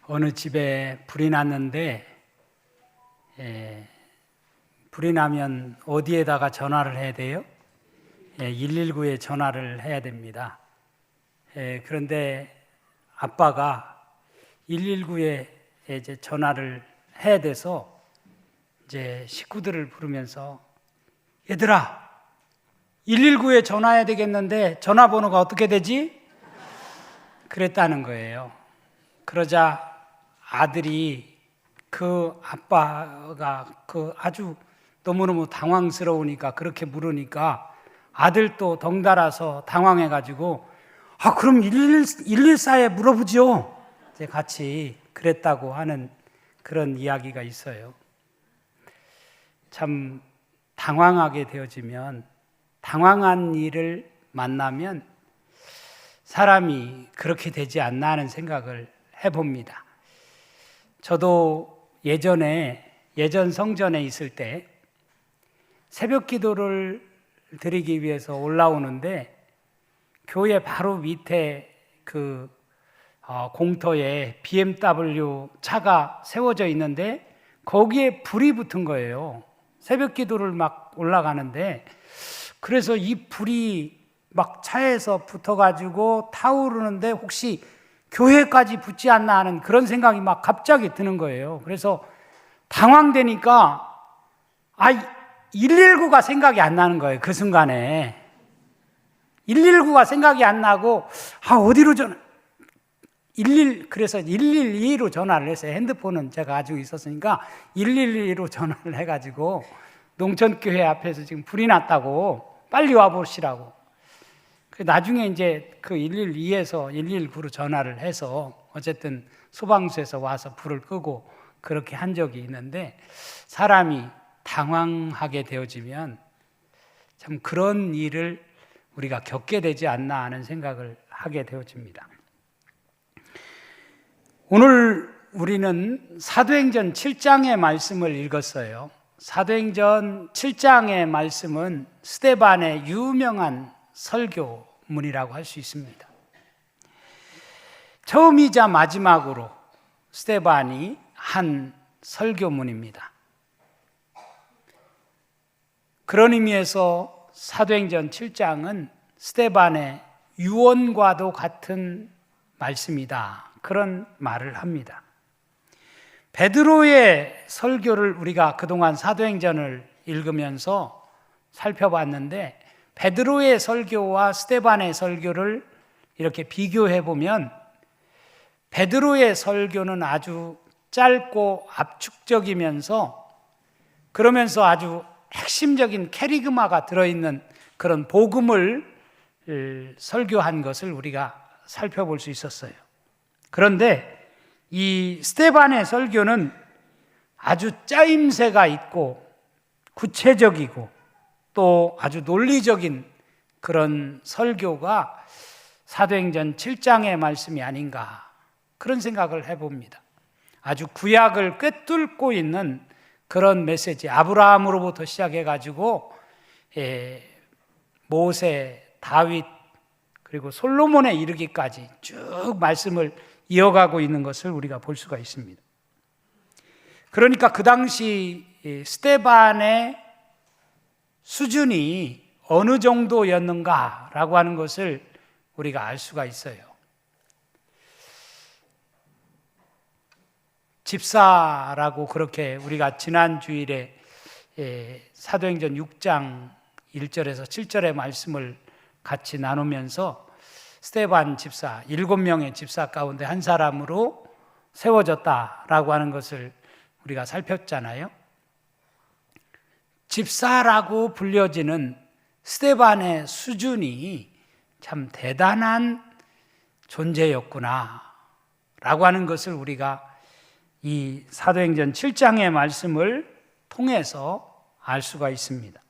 어느 집에 불이 났는데 불이 나면 어디에다가 전화를 해야 돼요? 119에 전화를 해야 됩니다. 그런데 아빠가 119에 이제 전화를 해야 돼서 이제 식구들을 부르면서 얘들아 119에 전화해야 되겠는데 전화번호가 어떻게 되지? 그랬다는 거예요. 그러자 아들이 그 아빠가 아주 너무너무 당황스러우니까 그렇게 물으니까 아들도 덩달아서 당황해가지고 그럼 114에 물어보죠. 이제 같이 그랬다고 하는 그런 이야기가 있어요. 참 당황하게 되어지면 당황한 일을 만나면 사람이 그렇게 되지 않나 하는 생각을 해봅니다. 저도 예전 성전에 있을 때 새벽 기도를 드리기 위해서 올라오는데 교회 바로 밑에 공터에 BMW 차가 세워져 있는데 거기에 불이 붙은 거예요. 새벽 기도를 막 올라가는데 그래서 이 불이 막 차에서 붙어가지고 타오르는데 혹시 교회까지 붙지 않나 하는 그런 생각이 막 갑자기 드는 거예요. 그래서 당황되니까 119가 생각이 안 나는 거예요. 그 순간에 119가 생각이 안 나고 어디로 그래서 112로 전화를 했어요. 핸드폰은 제가 가지고 있었으니까 112로 전화를 해가지고 농촌교회 앞에서 지금 불이 났다고 빨리 와보시라고. 나중에 이제 그 112에서 119로 전화를 해서 어쨌든 소방서에서 와서 불을 끄고 그렇게 한 적이 있는데 사람이 당황하게 되어지면 참 그런 일을 우리가 겪게 되지 않나 하는 생각을 하게 되어집니다. 오늘 우리는 사도행전 7장의 말씀을 읽었어요. 사도행전 7장의 말씀은 스데반의 유명한 설교문이라고 할 수 있습니다. 처음이자 마지막으로 스데반이 한 설교문입니다. 그런 의미에서 사도행전 7장은 스데반의 유언과도 같은 말씀이다. 그런 말을 합니다. 베드로의 설교를 우리가 그동안 사도행전을 읽으면서 살펴봤는데 베드로의 설교와 스데반의 설교를 이렇게 비교해 보면 베드로의 설교는 아주 짧고 압축적이면서 그러면서 아주 핵심적인 캐리그마가 들어있는 그런 복음을 설교한 것을 우리가 살펴볼 수 있었어요. 그런데 이 스데반의 설교는 아주 짜임새가 있고 구체적이고 또 아주 논리적인 그런 설교가 사도행전 7장의 말씀이 아닌가 그런 생각을 해봅니다. 아주 구약을 꿰뚫고 있는 그런 메시지, 아브라함으로부터 시작해가지고 모세, 다윗 그리고 솔로몬에 이르기까지 쭉 말씀을 이어가고 있는 것을 우리가 볼 수가 있습니다. 그러니까 그 당시 스데반의 수준이 어느 정도였는가라고 하는 것을 우리가 알 수가 있어요. 집사라고 그렇게 우리가 지난 주일에 사도행전 6장 1절에서 7절의 말씀을 같이 나누면서 스데반 집사, 7명의 집사 가운데 한 사람으로 세워졌다라고 하는 것을 우리가 살폈잖아요. 집사라고 불려지는 스데반의 수준이 참 대단한 존재였구나 라고 하는 것을 우리가 이 사도행전 7장의 말씀을 통해서 알 수가 있습니다.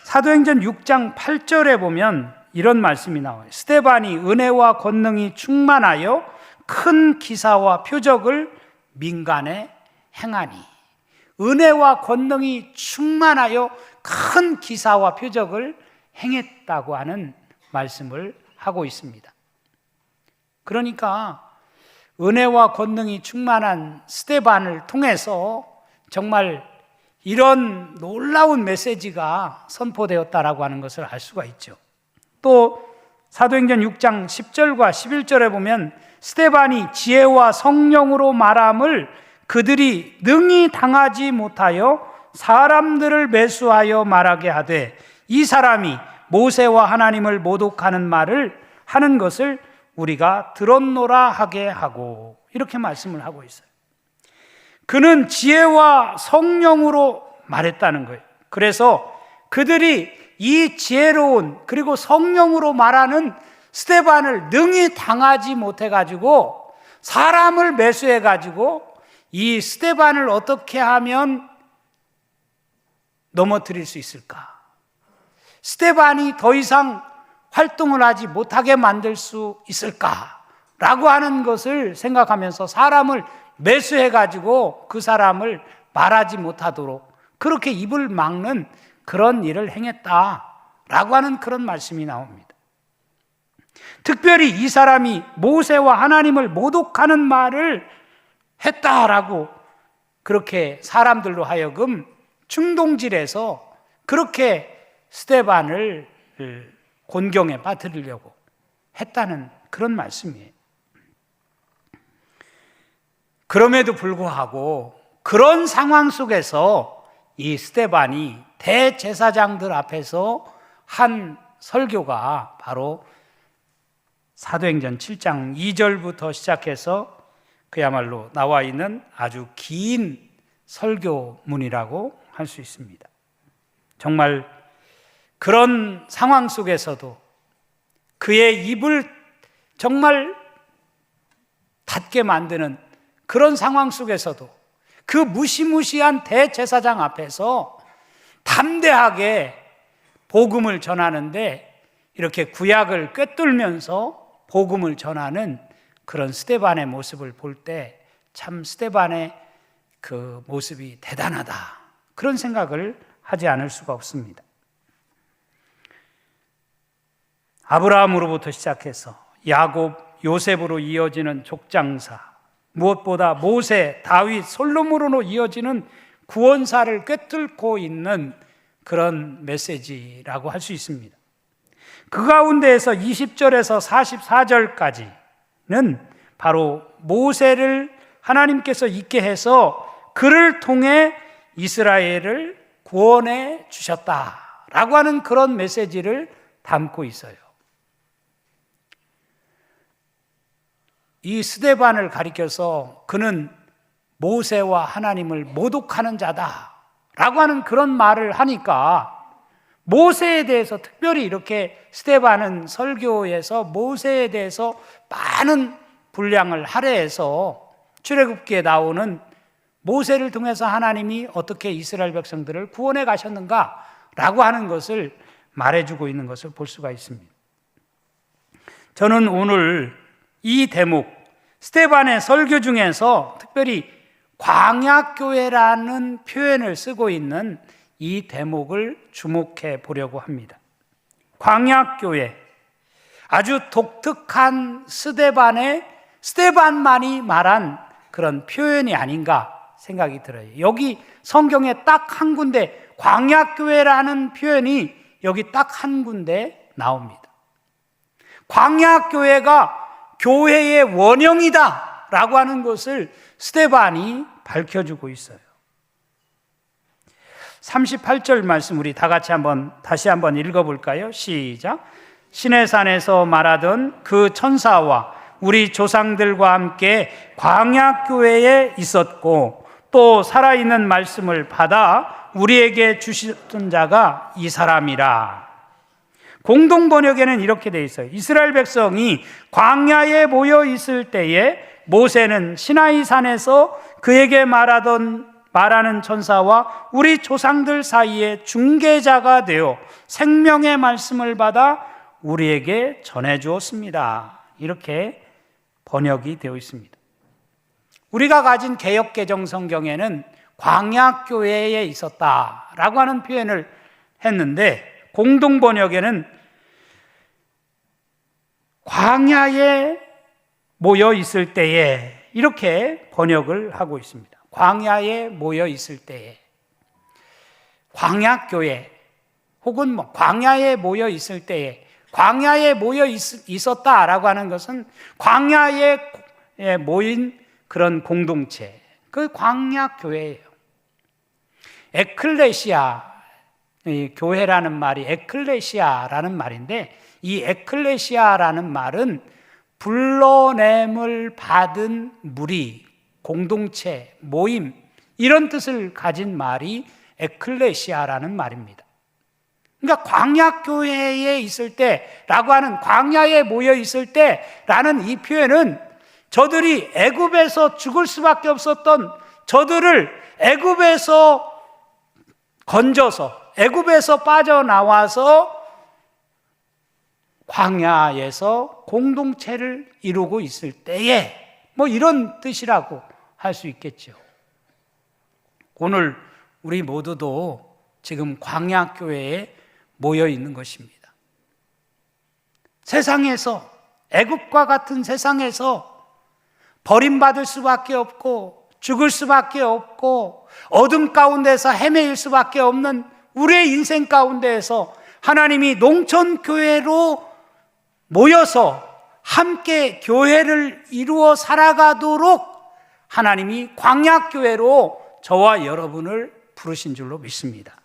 사도행전 6장 8절에 보면 이런 말씀이 나와요. 스데반이 은혜와 권능이 충만하여 큰 기사와 표적을 민간에 행하니. 은혜와 권능이 충만하여 큰 기사와 표적을 행했다고 하는 말씀을 하고 있습니다. 그러니까 은혜와 권능이 충만한 스데반을 통해서 정말 이런 놀라운 메시지가 선포되었다라고 하는 것을 알 수가 있죠. 또 사도행전 6장 10절과 11절에 보면 스데반이 지혜와 성령으로 말함을 그들이 능히 당하지 못하여 사람들을 매수하여 말하게 하되 이 사람이 모세와 하나님을 모독하는 말을 하는 것을 우리가 들었노라 하게 하고, 이렇게 말씀을 하고 있어요. 그는 지혜와 성령으로 말했다는 거예요. 그래서 그들이 이 지혜로운 그리고 성령으로 말하는 스데반을 능히 당하지 못해가지고 사람을 매수해가지고 이 스데반을 어떻게 하면 넘어뜨릴 수 있을까? 스데반이 더 이상 활동을 하지 못하게 만들 수 있을까라고 하는 것을 생각하면서 사람을 매수해가지고 그 사람을 말하지 못하도록 그렇게 입을 막는 그런 일을 행했다라고 하는 그런 말씀이 나옵니다. 특별히 이 사람이 모세와 하나님을 모독하는 말을 했다라고 그렇게 사람들로 하여금 충동질해서 그렇게 스데반을 곤경에 빠뜨리려고 했다는 그런 말씀이에요. 그럼에도 불구하고 그런 상황 속에서 이 스데반이 대제사장들 앞에서 한 설교가 바로 사도행전 7장 2절부터 시작해서 그야말로 나와 있는 아주 긴 설교문이라고 할 수 있습니다. 정말 그런 상황 속에서도 그의 입을 정말 닫게 만드는 그런 상황 속에서도 그 무시무시한 대제사장 앞에서 담대하게 복음을 전하는데 이렇게 구약을 꿰뚫면서 복음을 전하는 그런 스데반의 모습을 볼 때 참 스데반의 그 모습이 대단하다, 그런 생각을 하지 않을 수가 없습니다. 아브라함으로부터 시작해서 야곱, 요셉으로 이어지는 족장사, 무엇보다 모세, 다윗, 솔로몬으로 이어지는 구원사를 꿰뚫고 있는 그런 메시지라고 할 수 있습니다. 그 가운데에서 20절에서 44절까지는 바로 모세를 하나님께서 있게 해서 그를 통해 이스라엘을 구원해 주셨다라고 하는 그런 메시지를 담고 있어요. 이 스데반을 가리켜서 그는 모세와 하나님을 모독하는 자다라고 하는 그런 말을 하니까 모세에 대해서 특별히 이렇게 스데반은 설교에서 모세에 대해서 많은 분량을 할애해서 출애굽기에 나오는 모세를 통해서 하나님이 어떻게 이스라엘 백성들을 구원해 가셨는가라고 하는 것을 말해주고 있는 것을 볼 수가 있습니다. 저는 오늘 이 대목, 스데반의 설교 중에서 특별히 광야교회라는 표현을 쓰고 있는 이 대목을 주목해 보려고 합니다. 광야교회, 아주 독특한 스데반만이 말한 그런 표현이 아닌가 생각이 들어요. 여기 성경에 딱 한 군데 광야교회라는 표현이 여기 딱 한 군데 나옵니다. 광야교회가 교회의 원형이다 라고 하는 것을 스데반이 밝혀주고 있어요. 38절 말씀 우리 다 같이 다시 한번 읽어볼까요? 시작. 시내산에서 말하던 그 천사와 우리 조상들과 함께 광야교회에 있었고 또 살아있는 말씀을 받아 우리에게 주셨던 자가 이 사람이라. 공동번역에는 이렇게 되어 있어요. 이스라엘 백성이 광야에 모여 있을 때에 모세는 시나이 산에서 그에게 말하는 천사와 우리 조상들 사이에 중개자가 되어 생명의 말씀을 받아 우리에게 전해 주었습니다. 이렇게 번역이 되어 있습니다. 우리가 가진 개역개정 성경에는 광야교회에 있었다라고 하는 표현을 했는데 공동번역에는 광야에 모여 있을 때에, 이렇게 번역을 하고 있습니다. 광야에 모여 있을 때에, 광야교회 혹은 광야에 모여 있을 때에, 광야에 모여 있었다라고 하는 것은 광야에 모인 그런 공동체, 그 광야교회예요. 에클레시아, 교회라는 말이 에클레시아라는 말인데, 이 에클레시아라는 말은 불러냄을 받은 무리, 공동체, 모임, 이런 뜻을 가진 말이 에클레시아라는 말입니다. 그러니까 광야교회에 있을 때라고 하는, 광야에 모여 있을 때라는 이 표현은 저들이 애굽에서 죽을 수밖에 없었던 저들을 애굽에서 건져서, 애굽에서 빠져나와서 광야에서 공동체를 이루고 있을 때에, 이런 뜻이라고 할 수 있겠죠. 오늘 우리 모두도 지금 광야교회에 모여 있는 것입니다. 세상에서, 애굽과 같은 세상에서 버림받을 수밖에 없고 죽을 수밖에 없고 어둠 가운데서 헤매일 수밖에 없는 우리의 인생 가운데에서 하나님이 농촌교회로 모여서 함께 교회를 이루어 살아가도록 하나님이 광야교회로 저와 여러분을 부르신 줄로 믿습니다.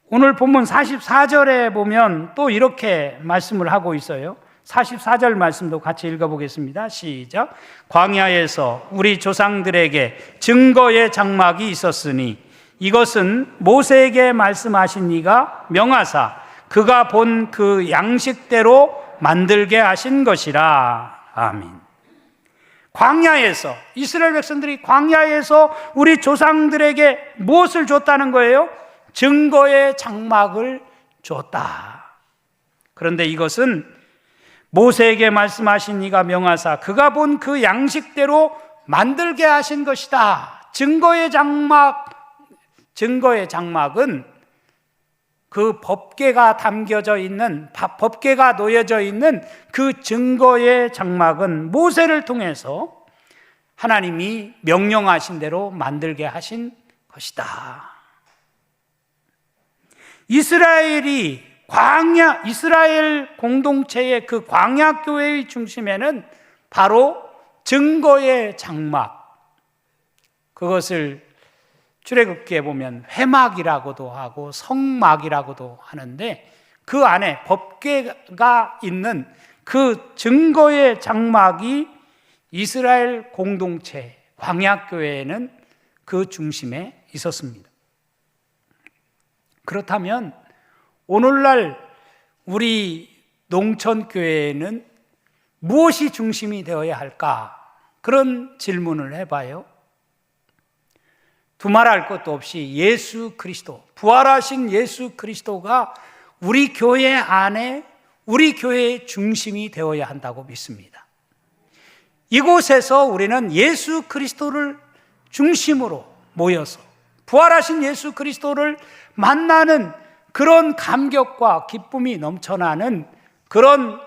오늘 본문 44절에 보면 또 이렇게 말씀을 하고 있어요. 44절 말씀도 같이 읽어보겠습니다. 시작. 광야에서 우리 조상들에게 증거의 장막이 있었으니 이것은 모세에게 말씀하신 이가 명하사 그가 본 그 양식대로 만들게 하신 것이라. 아멘. 광야에서, 이스라엘 백성들이 광야에서 우리 조상들에게 무엇을 줬다는 거예요? 증거의 장막을 줬다. 그런데 이것은 모세에게 말씀하신 이가 명하사 그가 본 그 양식대로 만들게 하신 것이다. 증거의 장막은 그 법궤가 담겨져 있는, 법궤가 놓여져 있는 그 증거의 장막은 모세를 통해서 하나님이 명령하신 대로 만들게 하신 것이다. 이스라엘 공동체의 그 광야교회의 중심에는 바로 증거의 장막, 그것을 출애굽기에 보면 회막이라고도 하고 성막이라고도 하는데, 그 안에 법궤가 있는 그 증거의 장막이 이스라엘 공동체 광야교회에는 그 중심에 있었습니다. 그렇다면 오늘날 우리 농촌교회에는 무엇이 중심이 되어야 할까? 그런 질문을 해봐요. 두말할 것도 없이 예수 그리스도, 부활하신 예수 그리스도가 우리 교회 안에, 우리 교회의 중심이 되어야 한다고 믿습니다. 이곳에서 우리는 예수 그리스도를 중심으로 모여서 부활하신 예수 그리스도를 만나는 그런 감격과 기쁨이 넘쳐나는 그런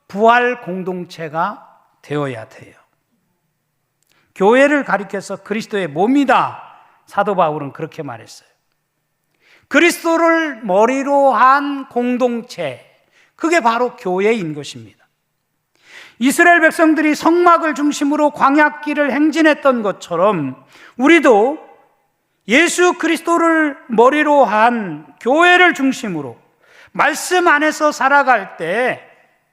부활 공동체가 되어야 돼요. 교회를 가리켜서 그리스도의 몸이다. 사도 바울은 그렇게 말했어요. 그리스도를 머리로 한 공동체, 그게 바로 교회인 것입니다. 이스라엘 백성들이 성막을 중심으로 광야길을 행진했던 것처럼 우리도 예수 그리스도를 머리로 한 교회를 중심으로 말씀 안에서 살아갈 때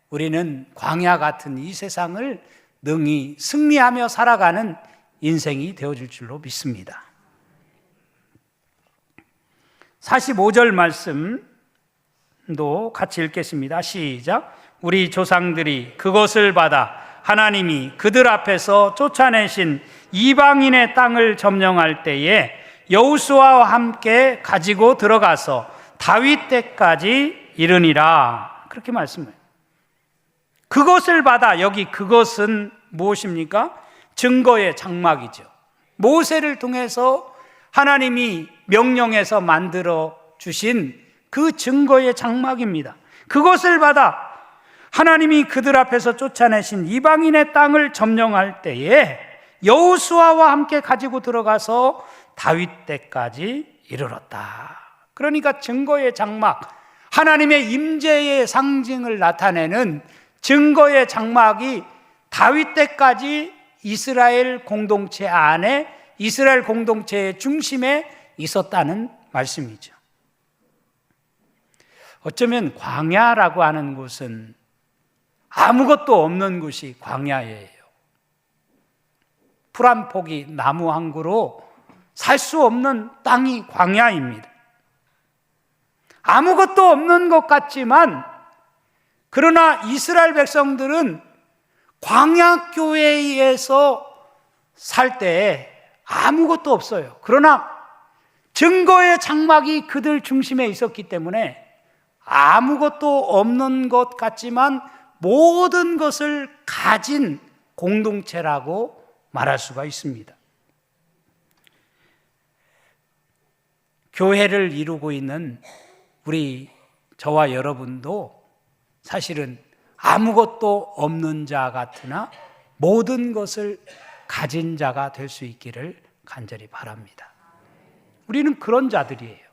우리는 광야 같은 이 세상을 능히 승리하며 살아가는 인생이 되어질 줄로 믿습니다. 45절 말씀도 같이 읽겠습니다. 시작. 우리 조상들이 그것을 받아 하나님이 그들 앞에서 쫓아내신 이방인의 땅을 점령할 때에 여호수아와 함께 가지고 들어가서 다윗 때까지 이르니라. 그렇게 말씀해요. 그것을 받아, 여기 그것은 무엇입니까? 증거의 장막이죠. 모세를 통해서 하나님이 명령해서 만들어 주신 그 증거의 장막입니다. 그것을 받아 하나님이 그들 앞에서 쫓아내신 이방인의 땅을 점령할 때에 여호수아와 함께 가지고 들어가서 다윗 때까지 이르렀다. 그러니까 증거의 장막, 하나님의 임재의 상징을 나타내는 증거의 장막이 다윗 때까지 이스라엘 공동체 안에, 이스라엘 공동체의 중심에 있었다는 말씀이죠. 어쩌면 광야라고 하는 곳은 아무것도 없는 곳이 광야예요. 풀 한 포기, 나무 한 그루 살 수 없는 땅이 광야입니다. 아무것도 없는 것 같지만, 그러나 이스라엘 백성들은 광야교회에서 살 때 아무것도 없어요. 그러나 증거의 장막이 그들 중심에 있었기 때문에 아무것도 없는 것 같지만 모든 것을 가진 공동체라고 말할 수가 있습니다. 교회를 이루고 있는 우리 저와 여러분도 사실은 아무것도 없는 자 같으나 모든 것을 가진 자가 될 수 있기를 간절히 바랍니다. 우리는 그런 자들이에요.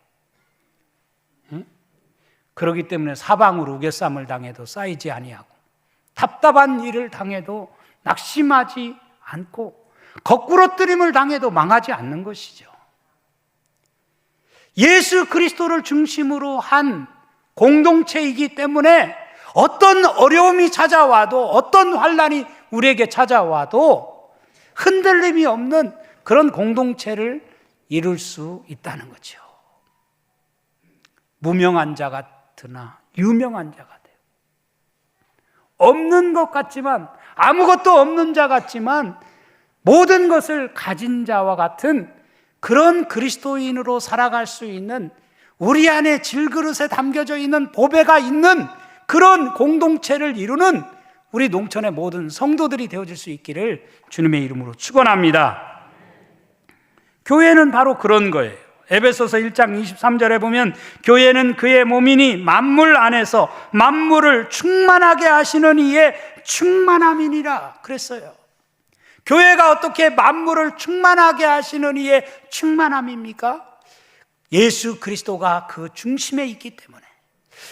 그렇기 때문에 사방으로 우겨쌈을 당해도 쌓이지 아니하고, 답답한 일을 당해도 낙심하지 않고, 거꾸로뜨림을 당해도 망하지 않는 것이죠. 예수 그리스도를 중심으로 한 공동체이기 때문에 어떤 어려움이 찾아와도, 어떤 환난이 우리에게 찾아와도 흔들림이 없는 그런 공동체를 이룰 수 있다는 거죠. 무명한 자 같으나 유명한 자가 돼요. 없는 것 같지만, 아무것도 없는 자 같지만 모든 것을 가진 자와 같은 그런 그리스도인으로 살아갈 수 있는, 우리 안에 질그릇에 담겨져 있는 보배가 있는 그런 공동체를 이루는 우리 농촌의 모든 성도들이 되어질 수 있기를 주님의 이름으로 축원합니다. 교회는 바로 그런 거예요. 에베소서 1장 23절에 보면 교회는 그의 몸이니 만물 안에서 만물을 충만하게 하시는 이의 충만함이니라 그랬어요. 교회가 어떻게 만물을 충만하게 하시는 이의 충만함입니까? 예수 그리스도가 그 중심에 있기 때문에,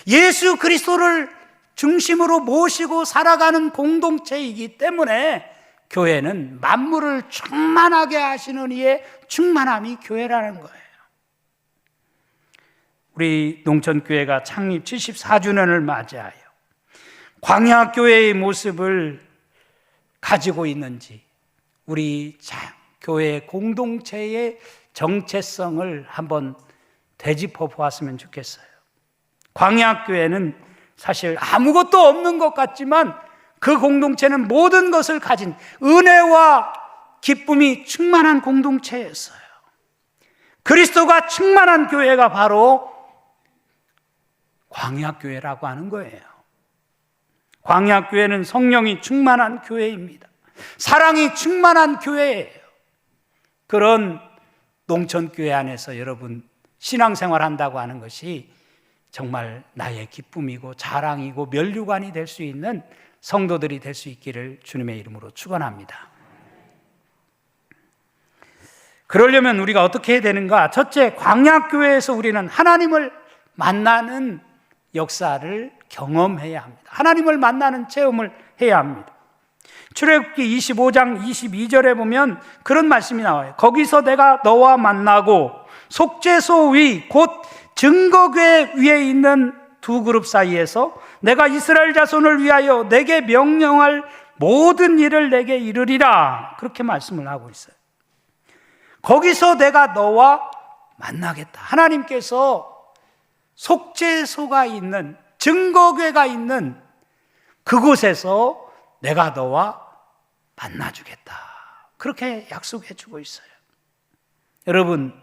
예수 그리스도를 중심으로 모시고 살아가는 공동체이기 때문에 교회는 만물을 충만하게 하시는 이의 충만함이 교회라는 거예요. 우리 농촌교회가 창립 74주년을 맞이하여 광야교회의 모습을 가지고 있는지, 우리 교회 공동체의 정체성을 한번 되짚어 보았으면 좋겠어요. 광야교회는 사실 아무것도 없는 것 같지만 그 공동체는 모든 것을 가진 은혜와 기쁨이 충만한 공동체였어요. 그리스도가 충만한 교회가 바로 광야교회라고 하는 거예요. 광야교회는 성령이 충만한 교회입니다. 사랑이 충만한 교회예요. 그런 농촌교회 안에서 여러분 신앙생활 한다고 하는 것이 정말 나의 기쁨이고 자랑이고 면류관이 될 수 있는 성도들이 될 수 있기를 주님의 이름으로 축원합니다. 그러려면 우리가 어떻게 해야 되는가? 첫째, 광야교회에서 우리는 하나님을 만나는 역사를 경험해야 합니다. 하나님을 만나는 체험을 해야 합니다. 출애굽기 25장 22절에 보면 그런 말씀이 나와요. 거기서 내가 너와 만나고 속죄소 위 곧 증거궤 위에 있는 두 그룹 사이에서 내가 이스라엘 자손을 위하여 내게 명령할 모든 일을 내게 이르리라. 그렇게 말씀을 하고 있어요. 거기서 내가 너와 만나겠다. 하나님께서 속죄소가 있는, 증거궤가 있는 그곳에서 내가 너와 만나주겠다. 그렇게 약속해 주고 있어요. 여러분,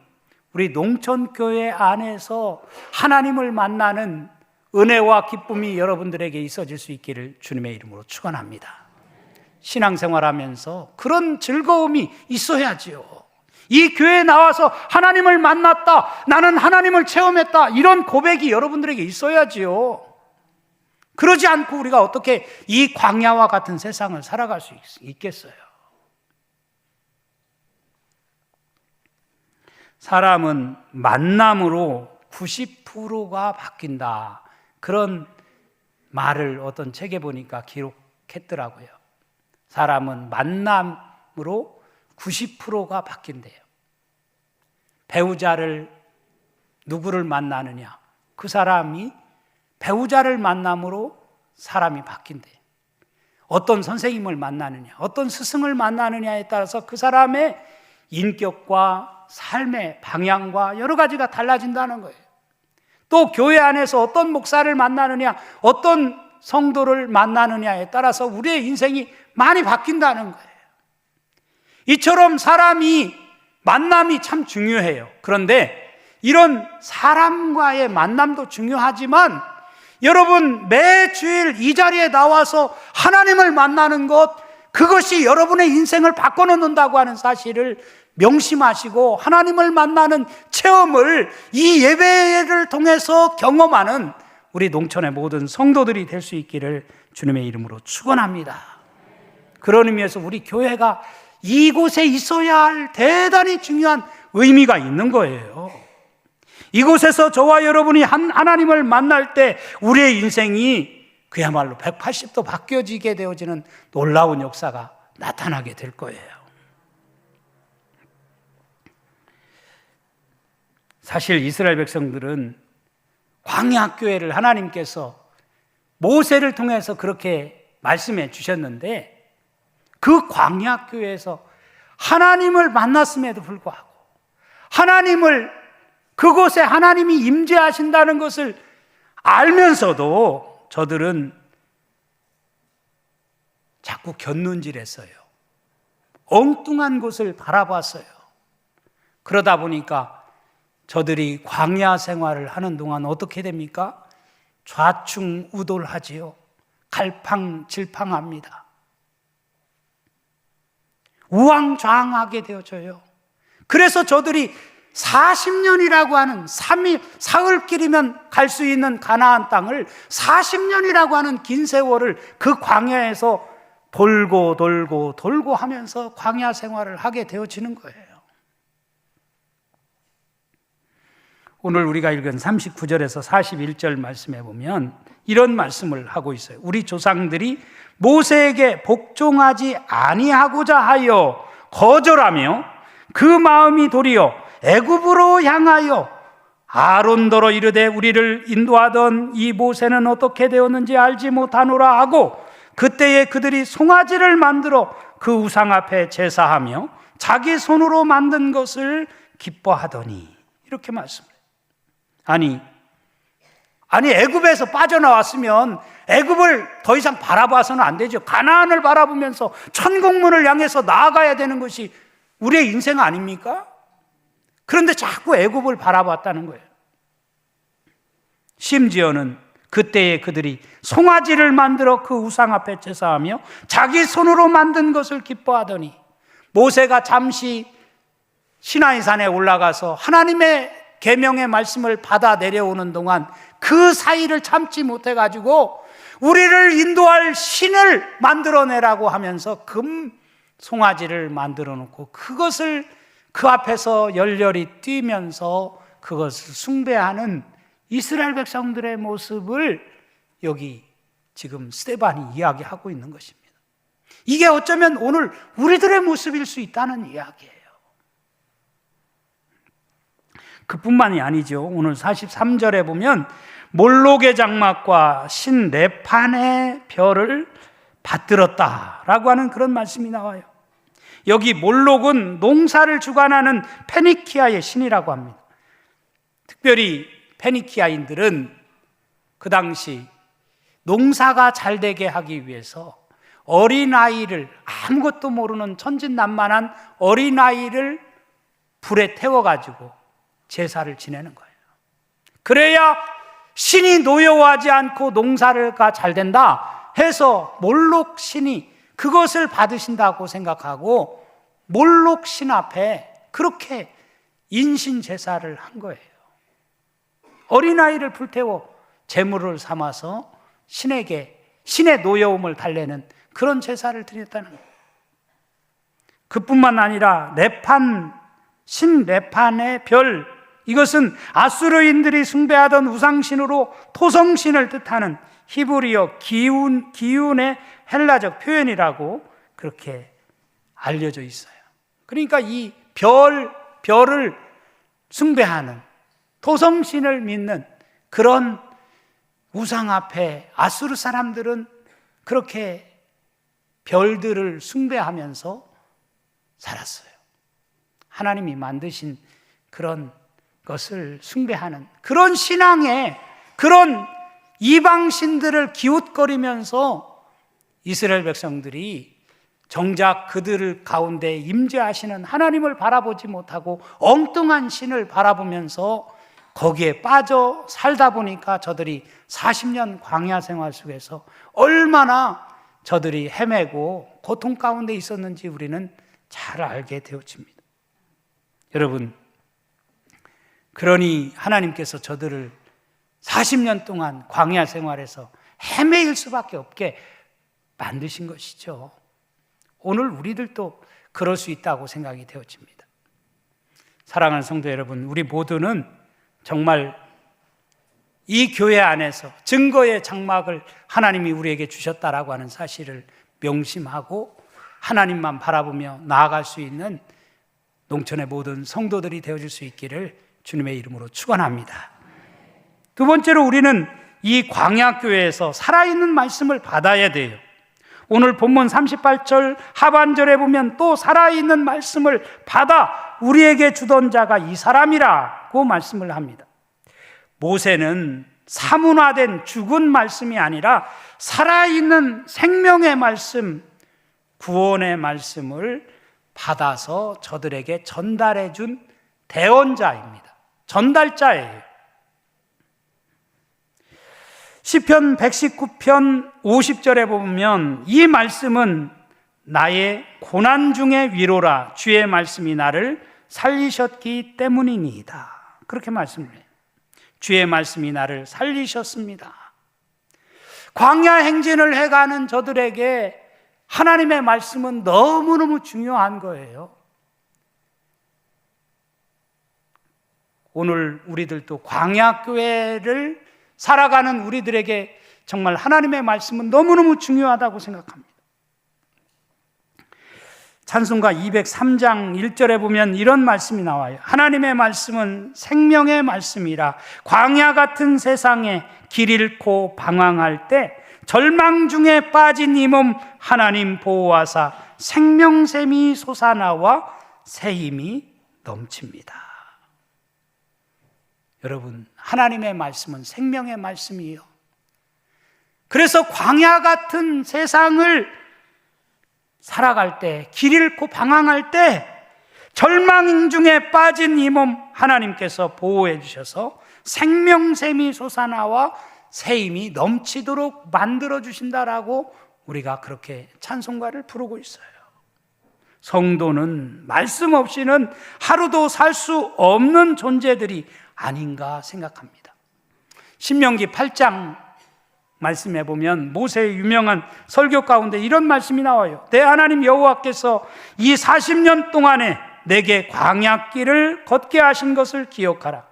우리 농촌교회 안에서 하나님을 만나는 은혜와 기쁨이 여러분들에게 있어질 수 있기를 주님의 이름으로 축원합니다. 신앙생활하면서 그런 즐거움이 있어야지요. 이 교회에 나와서 하나님을 만났다, 나는 하나님을 체험했다, 이런 고백이 여러분들에게 있어야지요. 그러지 않고 우리가 어떻게 이 광야와 같은 세상을 살아갈 수 있겠어요? 사람은 만남으로 90%가 바뀐다. 그런 말을 어떤 책에 보니까 기록했더라고요. 사람은 만남으로 90%가 바뀐대요. 배우자를 누구를 만나느냐, 그 사람이 배우자를 만남으로 사람이 바뀐대요. 어떤 선생님을 만나느냐, 어떤 스승을 만나느냐에 따라서 그 사람의 인격과 삶의 방향과 여러 가지가 달라진다는 거예요. 또 교회 안에서 어떤 목사를 만나느냐, 어떤 성도를 만나느냐에 따라서 우리의 인생이 많이 바뀐다는 거예요. 이처럼 사람이 만남이 참 중요해요. 그런데 이런 사람과의 만남도 중요하지만 여러분 매 주일 이 자리에 나와서 하나님을 만나는 것, 그것이 여러분의 인생을 바꿔놓는다고 하는 사실을 명심하시고 하나님을 만나는 체험을 이 예배를 통해서 경험하는 우리 농촌의 모든 성도들이 될 수 있기를 주님의 이름으로 축원합니다. 그런 의미에서 우리 교회가 이곳에 있어야 할 대단히 중요한 의미가 있는 거예요. 이곳에서 저와 여러분이 하나님을 만날 때 우리의 인생이 그야말로 180도 바뀌어지게 되어지는 놀라운 역사가 나타나게 될 거예요. 사실 이스라엘 백성들은 광야교회를 하나님께서 모세를 통해서 그렇게 말씀해 주셨는데 그 광야교회에서 하나님을 만났음에도 불구하고 그곳에 하나님이 임재하신다는 것을 알면서도 저들은 자꾸 곁눈질했어요. 엉뚱한 곳을 바라봤어요. 그러다 보니까 저들이 광야 생활을 하는 동안 어떻게 됩니까? 좌충우돌하지요. 갈팡질팡합니다. 우왕좌왕하게 되어져요. 그래서 저들이 40년이라고 하는 사흘길이면 갈 수 있는 가나안 땅을 40년이라고 하는 긴 세월을 그 광야에서 돌고 하면서 광야 생활을 하게 되어지는 거예요. 오늘 우리가 읽은 39절에서 41절 말씀에 보면 이런 말씀을 하고 있어요. 우리 조상들이 모세에게 복종하지 아니하고자 하여 거절하며 그 마음이 도리어 애굽으로 향하여 아론더러 이르되 우리를 인도하던 이 모세는 어떻게 되었는지 알지 못하노라 하고 그때에 그들이 송아지를 만들어 그 우상 앞에 제사하며 자기 손으로 만든 것을 기뻐하더니 이렇게 말씀해요. 아니 애굽에서 빠져나왔으면 애굽을 더 이상 바라봐서는 안 되죠. 가나안을 바라보면서 천국문을 향해서 나아가야 되는 것이 우리의 인생 아닙니까? 그런데 자꾸 애굽을 바라봤다는 거예요. 심지어는 그때에 그들이 송아지를 만들어 그 우상 앞에 제사하며 자기 손으로 만든 것을 기뻐하더니 모세가 잠시 시나이산에 올라가서 하나님의 계명의 말씀을 받아 내려오는 동안 그 사이를 참지 못해가지고 우리를 인도할 신을 만들어내라고 하면서 금 송아지를 만들어 놓고 그것을 그 앞에서 열렬히 뛰면서 그것을 숭배하는 이스라엘 백성들의 모습을 여기 지금 스데반이 이야기하고 있는 것입니다. 이게 어쩌면 오늘 우리들의 모습일 수 있다는 이야기예요. 그뿐만이 아니죠. 오늘 43절에 보면 몰록의 장막과 신 네판의 별을 받들었다라고 하는 그런 말씀이 나와요. 여기 몰록은 농사를 주관하는 페니키아의 신이라고 합니다. 특별히 페니키아인들은 그 당시 농사가 잘 되게 하기 위해서 어린아이를, 아무것도 모르는 천진난만한 어린아이를 불에 태워가지고 제사를 지내는 거예요. 그래야 신이 노여워하지 않고 농사가 잘 된다 해서 몰록 신이 그것을 받으신다고 생각하고 몰록 신 앞에 그렇게 인신 제사를 한 거예요. 어린아이를 불태워 제물을 삼아서 신에게 신의 노여움을 달래는 그런 제사를 드렸다는 거예요. 그뿐만 아니라 신 레판의 별, 이것은 아수르인들이 숭배하던 우상신으로 토성신을 뜻하는 히브리어 기운의 헬라적 표현이라고 그렇게 알려져 있어요. 그러니까 이 별을 숭배하는 토성신을 믿는 그런 우상 앞에 아수르 사람들은 그렇게 별들을 숭배하면서 살았어요. 하나님이 만드신 그런 것을 숭배하는 그런 신앙에 그런 이방신들을 기웃거리면서 이스라엘 백성들이 정작 그들 가운데 임재하시는 하나님을 바라보지 못하고 엉뚱한 신을 바라보면서 거기에 빠져 살다 보니까 저들이 40년 광야 생활 속에서 얼마나 저들이 헤매고 고통 가운데 있었는지 우리는 잘 알게 되어집니다. 여러분, 그러니 하나님께서 저들을 40년 동안 광야 생활에서 헤매일 수밖에 없게 만드신 것이죠. 오늘 우리들도 그럴 수 있다고 생각이 되어집니다. 사랑하는 성도 여러분, 우리 모두는 정말 이 교회 안에서 증거의 장막을 하나님이 우리에게 주셨다라고 하는 사실을 명심하고 하나님만 바라보며 나아갈 수 있는 농촌의 모든 성도들이 되어줄 수 있기를 주님의 이름으로 축원합니다. 두 번째로 우리는 이 광야교회에서 살아있는 말씀을 받아야 돼요. 오늘 본문 38절 하반절에 보면 또 살아있는 말씀을 받아 우리에게 주던 자가 이 사람이라고 말씀을 합니다. 모세는 사문화된 죽은 말씀이 아니라 살아있는 생명의 말씀, 구원의 말씀을 받아서 저들에게 전달해 준 대언자입니다. 전달자예요. 시편 119편 50절에 보면 이 말씀은 나의 고난 중의 위로라, 주의 말씀이 나를 살리셨기 때문이니이다. 그렇게 말씀을 해요. 주의 말씀이 나를 살리셨습니다. 광야 행진을 해가는 저들에게 하나님의 말씀은 너무너무 중요한 거예요. 오늘 우리들도 광야교회를 살아가는 우리들에게 정말 하나님의 말씀은 너무너무 중요하다고 생각합니다. 찬송가 203장 1절에 보면 이런 말씀이 나와요. 하나님의 말씀은 생명의 말씀이라 광야 같은 세상에 길 잃고 방황할 때 절망 중에 빠진 이 몸 하나님 보호하사 생명샘이 솟아나와 새 힘이 넘칩니다. 여러분, 하나님의 말씀은 생명의 말씀이에요. 그래서 광야 같은 세상을 살아갈 때, 길 잃고 방황할 때 절망 중에 빠진 이 몸 하나님께서 보호해 주셔서 생명샘이 솟아나와 새 힘이 넘치도록 만들어 주신다라고 우리가 그렇게 찬송가를 부르고 있어요. 성도는 말씀 없이는 하루도 살 수 없는 존재들이 아닌가 생각합니다. 신명기 8장 말씀해 보면 모세의 유명한 설교 가운데 이런 말씀이 나와요. 내 하나님 여호와께서 이 40년 동안에 내게 광야길을 걷게 하신 것을 기억하라.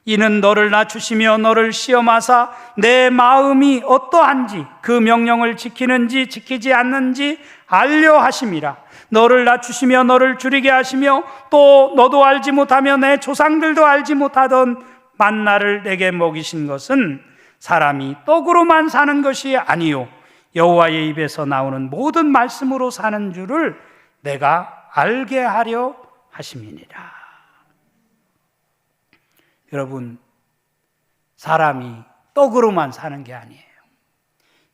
이는 너를 낮추시며 너를 시험하사 내 마음이 어떠한지 그 명령을 지키는지 지키지 않는지 알려 하심이라. 너를 낮추시며 너를 줄이게 하시며 또 너도 알지 못하며 내 조상들도 알지 못하던 만나를 내게 먹이신 것은 사람이 떡으로만 사는 것이 아니요 여호와의 입에서 나오는 모든 말씀으로 사는 줄을 내가 알게 하려 하심이니라. 여러분, 사람이 떡으로만 사는 게 아니에요.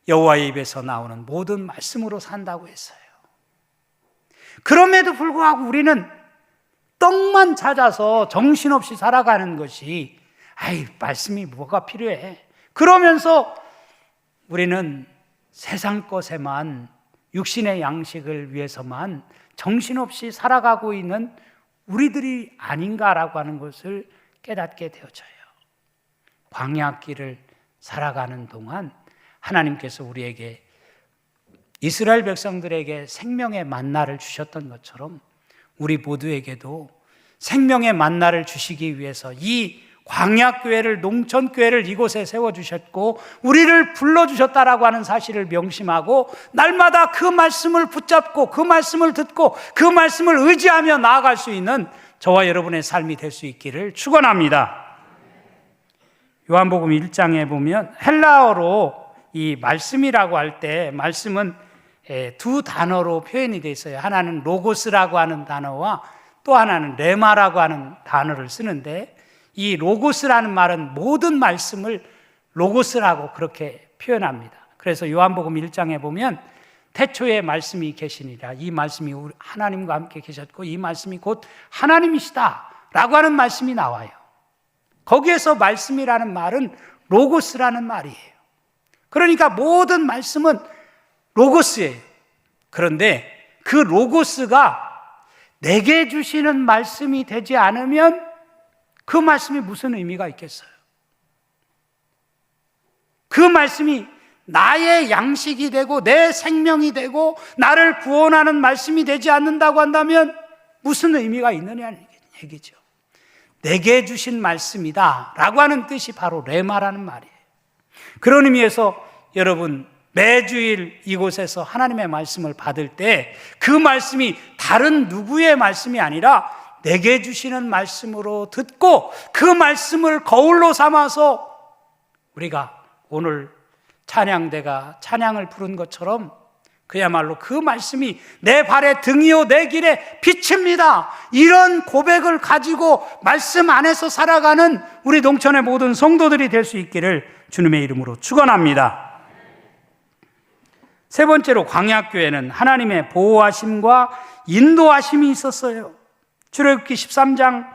여호와의 입에서 나오는 모든 말씀으로 산다고 했어요. 그럼에도 불구하고 우리는 떡만 찾아서 정신없이 살아가는 것이 말씀이 뭐가 필요해. 그러면서 우리는 세상 것에만 육신의 양식을 위해서만 정신없이 살아가고 있는 우리들이 아닌가라고 하는 것을 깨닫게 되어져요. 광야길을 살아가는 동안 하나님께서 우리에게 이스라엘 백성들에게 생명의 만나를 주셨던 것처럼 우리 모두에게도 생명의 만나를 주시기 위해서 이 광야교회를, 농촌교회를 이곳에 세워주셨고 우리를 불러주셨다라고 하는 사실을 명심하고 날마다 그 말씀을 붙잡고 그 말씀을 듣고 그 말씀을 의지하며 나아갈 수 있는 저와 여러분의 삶이 될 수 있기를 축원합니다. 요한복음 1장에 보면 헬라어로 이 말씀이라고 할 때 말씀은 두 단어로 표현이 되어 있어요. 하나는 로고스라고 하는 단어와 또 하나는 레마라고 하는 단어를 쓰는데 이 로고스라는 말은 모든 말씀을 로고스라고 그렇게 표현합니다. 그래서 요한복음 1장에 보면 태초에 말씀이 계시니라, 이 말씀이 하나님과 함께 계셨고 이 말씀이 곧 하나님이시다 라고 하는 말씀이 나와요. 거기에서 말씀이라는 말은 로고스라는 말이에요. 그러니까 모든 말씀은 로고스예요. 그런데 그 로고스가 내게 주시는 말씀이 되지 않으면 그 말씀이 무슨 의미가 있겠어요? 그 말씀이 나의 양식이 되고 내 생명이 되고 나를 구원하는 말씀이 되지 않는다고 한다면 무슨 의미가 있느냐는 얘기죠. 내게 주신 말씀이다 라고 하는 뜻이 바로 레마라는 말이에요. 그런 의미에서 여러분 매주일 이곳에서 하나님의 말씀을 받을 때 그 말씀이 다른 누구의 말씀이 아니라 내게 주시는 말씀으로 듣고 그 말씀을 거울로 삼아서 우리가 오늘 찬양대가 찬양을 부른 것처럼 그야말로 그 말씀이 내 발의 등이요 내 길의 빛입니다, 이런 고백을 가지고 말씀 안에서 살아가는 우리 농촌의 모든 성도들이 될 수 있기를 주님의 이름으로 축원합니다. 세 번째로 광야교회는 하나님의 보호하심과 인도하심이 있었어요. 출애굽기 13장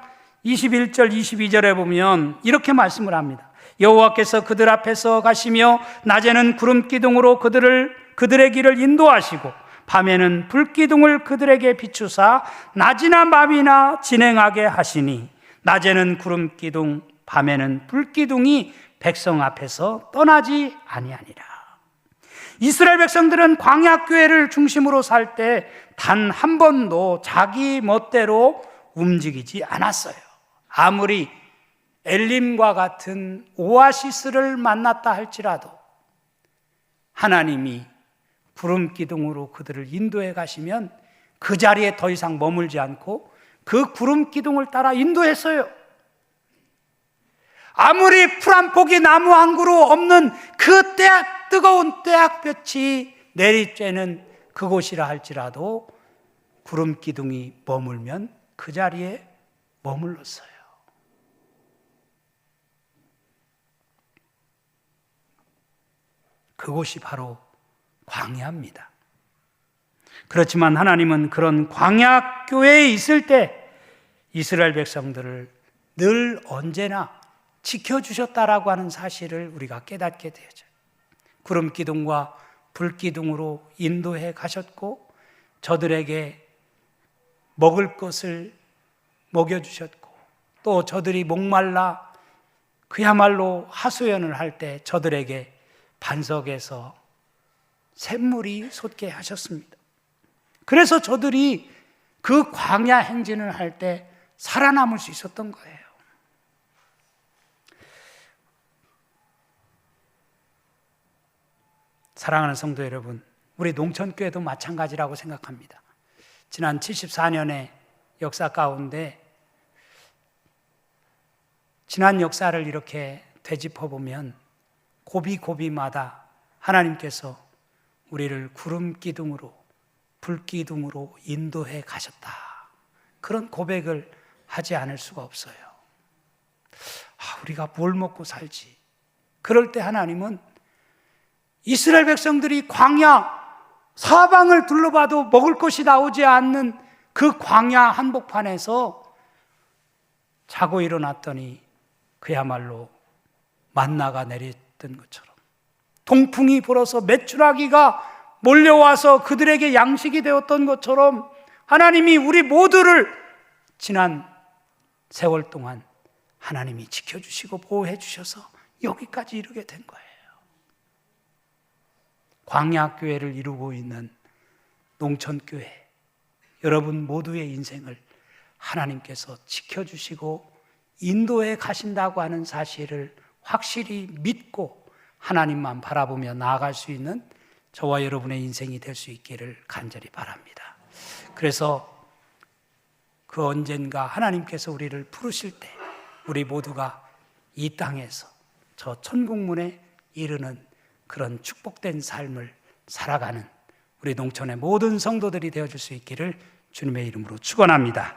21절 22절에 보면 이렇게 말씀을 합니다. 여호와께서 그들 앞에서 가시며 낮에는 구름 기둥으로 그들의 길을 인도하시고 밤에는 불기둥을 그들에게 비추사 낮이나 밤이나 진행하게 하시니 낮에는 구름 기둥 밤에는 불기둥이 백성 앞에서 떠나지 아니하니라. 이스라엘 백성들은 광야교회를 중심으로 살 때 단 한 번도 자기 멋대로 움직이지 않았어요. 아무리 엘림과 같은 오아시스를 만났다 할지라도 하나님이 구름 기둥으로 그들을 인도해 가시면 그 자리에 더 이상 머물지 않고 그 구름 기둥을 따라 인도했어요. 아무리 풀 한 포기 나무 한 그루 없는 그 뜨거운 떼약볕이 내리쬐는 그곳이라 할지라도 구름 기둥이 머물면 그 자리에 머물렀어요. 그곳이 바로 광야입니다. 그렇지만 하나님은 그런 광야교회에 있을 때 이스라엘 백성들을 늘 언제나 지켜주셨다라고 하는 사실을 우리가 깨닫게 되죠. 구름 기둥과 불 기둥으로 인도해 가셨고 저들에게 먹을 것을 먹여주셨고 또 저들이 목말라 그야말로 하소연을 할 때 저들에게 반석에서 샘물이 솟게 하셨습니다. 그래서 저들이 그 광야 행진을 할 때 살아남을 수 있었던 거예요. 사랑하는 성도 여러분, 우리 농촌교회도 마찬가지라고 생각합니다. 지난 74년의 역사 가운데 지난 역사를 이렇게 되짚어보면 고비고비마다 하나님께서 우리를 구름 기둥으로 불 기둥으로 인도해 가셨다, 그런 고백을 하지 않을 수가 없어요. 우리가 뭘 먹고 살지? 그럴 때 하나님은 이스라엘 백성들이 광야 사방을 둘러봐도 먹을 것이 나오지 않는 그 광야 한복판에서 자고 일어났더니 그야말로 만나가 내렸던 것처럼 동풍이 불어서 메추라기가 몰려와서 그들에게 양식이 되었던 것처럼 하나님이 우리 모두를 지난 세월 동안 하나님이 지켜주시고 보호해 주셔서 여기까지 이르게 된 거예요. 광야교회를 이루고 있는 농촌교회, 여러분 모두의 인생을 하나님께서 지켜주시고 인도해 가신다고 하는 사실을 확실히 믿고 하나님만 바라보며 나아갈 수 있는 저와 여러분의 인생이 될 수 있기를 간절히 바랍니다. 그래서 그 언젠가 하나님께서 우리를 부르실 때 우리 모두가 이 땅에서 저 천국문에 이르는 그런 축복된 삶을 살아가는 우리 농촌의 모든 성도들이 되어줄 수 있기를 주님의 이름으로 축원합니다.